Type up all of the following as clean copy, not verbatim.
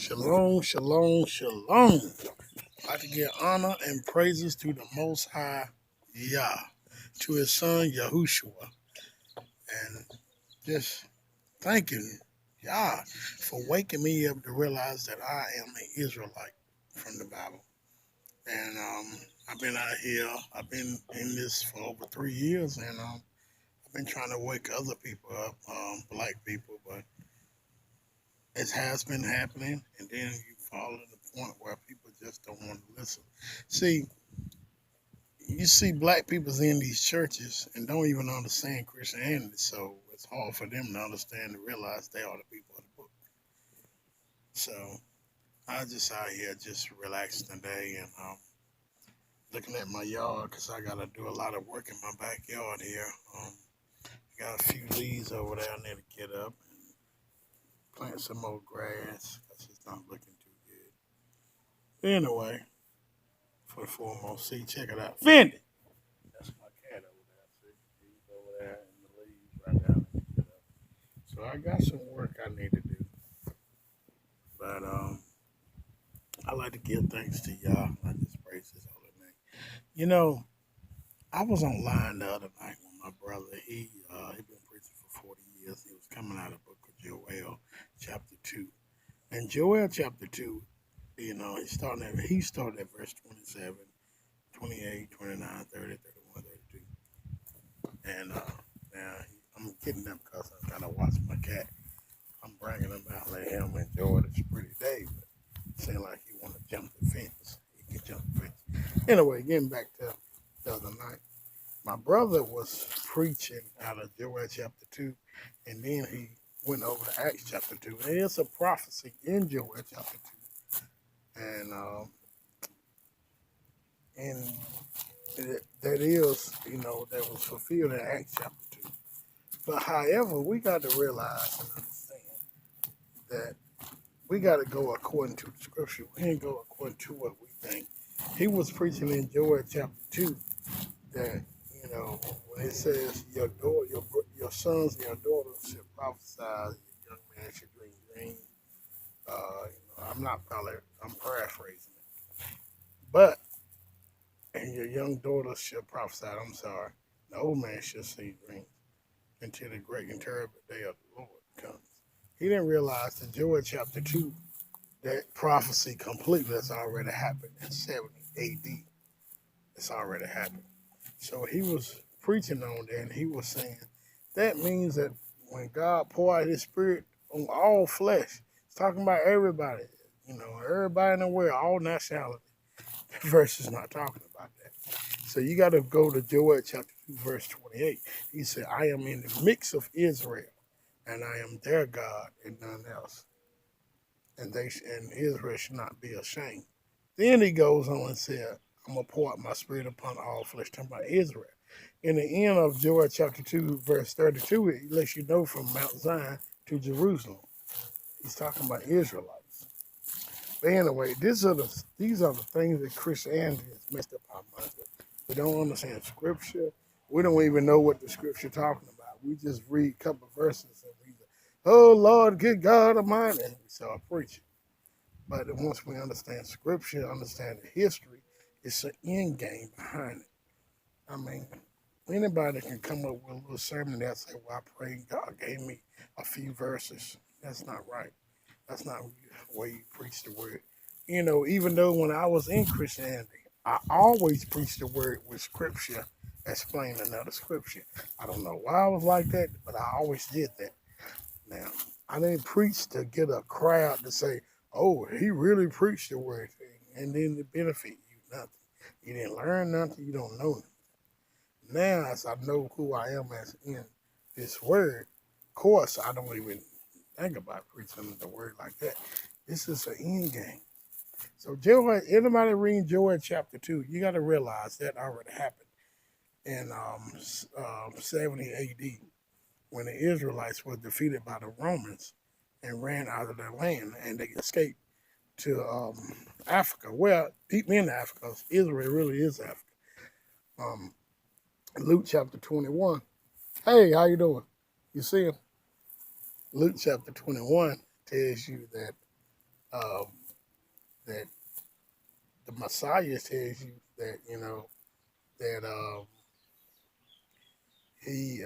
Shalom, shalom, shalom. I like to give honor and praises to the Most High Yah, to His Son Yahushua, and just thanking Yah for waking me up to realize that I am an Israelite from the Bible. And I've been out here, I've been in this for over 3 years, and I've been trying to wake other people up, black people, but it has been happening, and then you fall to the point where people just don't want to listen. See, you see black people in these churches and don't even understand Christianity, so it's hard for them to understand and realize they are the people of the book. So I just out here just relaxing today and looking at my yard because I got to do a lot of work in my backyard here. I got a few leaves over there I need to get up and plant some more grass because it's not looking too good. Anyway, for the foremost, see, check it out. Fendi! That's my cat over there. See, he's over there in the leaves right now. So I got some work I need to do. But I like to give thanks to y'all. I just praise his holy name. You know, I was online the other night with my brother. He been preaching for 40 years. He was coming out of the book of Joel, chapter 2. And Joel chapter 2, he started at verse 27, 28, 29, 30, 31, 32. And now I'm getting them because I gotta watch my cat. I'm bringing him out, let him enjoy this pretty day, but it seems like he want to jump the fence. He can jump the fence. Anyway, getting back to the other night, my brother was preaching out of Joel chapter 2, and then he went over to Acts chapter 2. There's a prophecy in Joel chapter 2, and that is, that was fulfilled in Acts chapter 2. But however, we got to realize and understand that we got to go according to the scripture. We ain't go according to what we think. He was preaching in Joel chapter 2 that, when it says your sons and your daughters should prophesy, your young man should dream dreams. I'm paraphrasing it. But, and your young daughters shall prophesy, I'm sorry, the old man shall see dreams until the great and terrible day of the Lord comes. He didn't realize that Joel chapter 2, that prophecy completely has already happened in 70 AD. It's already happened. So he was preaching on that, and he was saying that means that when God poured out his spirit on all flesh, it's talking about everybody, everybody in the world, all nationality. The verse is not talking about that. So you got to go to Joel chapter 2, verse 28. He said, I am in the midst of Israel, and I am their God and none else. And Israel should not be ashamed. Then he goes on and said, I'm going to pour out my spirit upon all flesh, talking about Israel. In the end of Joel chapter 2, verse 32, it lets you know from Mount Zion to Jerusalem. He's talking about Israelites. But anyway, these are the things that Christianity has messed up our minds with. We don't understand scripture. We don't even know what the scripture talking about. We just read a couple of verses and we say, oh Lord, good God Almighty, and we start preaching. But once we understand scripture, understand the history, it's an end game behind it. I mean, anybody can come up with a little sermon that say, well, I pray God gave me a few verses. That's not right. That's not the way you preach the word. Even though when I was in Christianity, I always preached the word with scripture, explain another scripture. I don't know why I was like that, but I always did that. Now, I didn't preach to get a crowd to say, oh, he really preached the word thing, and then to benefit you nothing. You didn't learn nothing, you don't know nothing. Now, as I know who I am as in this word, of course, I don't even think about preaching the word like that. This is an end game. So, Joel, anybody reading Joel chapter 2, you got to realize that already happened in 70 AD when the Israelites were defeated by the Romans and ran out of their land and they escaped to Africa. Well, deep in Africa, Israel really is Africa. Luke chapter 21. Hey, how you doing? You see him? Luke chapter 21 tells you that um, that the Messiah tells you that that he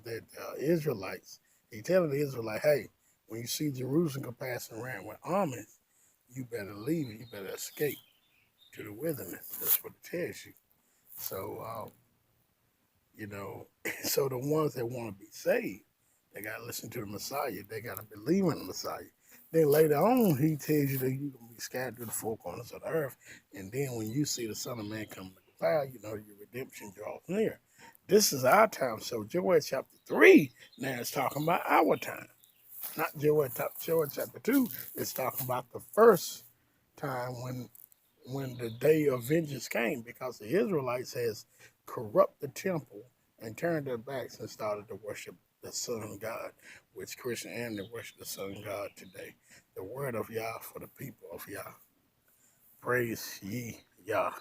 that Israelites, he telling the Israelite, hey, when you see Jerusalem passing around with armies, you better leave it. You better escape to the wilderness. That's what it tells you. So, you know, so the ones that want to be saved, they got to listen to the Messiah. They got to believe in the Messiah. Then later on, he tells you that you're going to be scattered to the four corners of the earth. And then when you see the Son of Man come in the cloud, you know your redemption draws near. This is our time. So Joel chapter 3 now is talking about our time. Not Joel chapter 2 is talking about the first time when the day of vengeance came, because the Israelites has corrupt the temple and turned their backs and started to worship the Son God, which Christianity worship the Son God today. The word of Yah for the people of Yah. Praise ye Yah.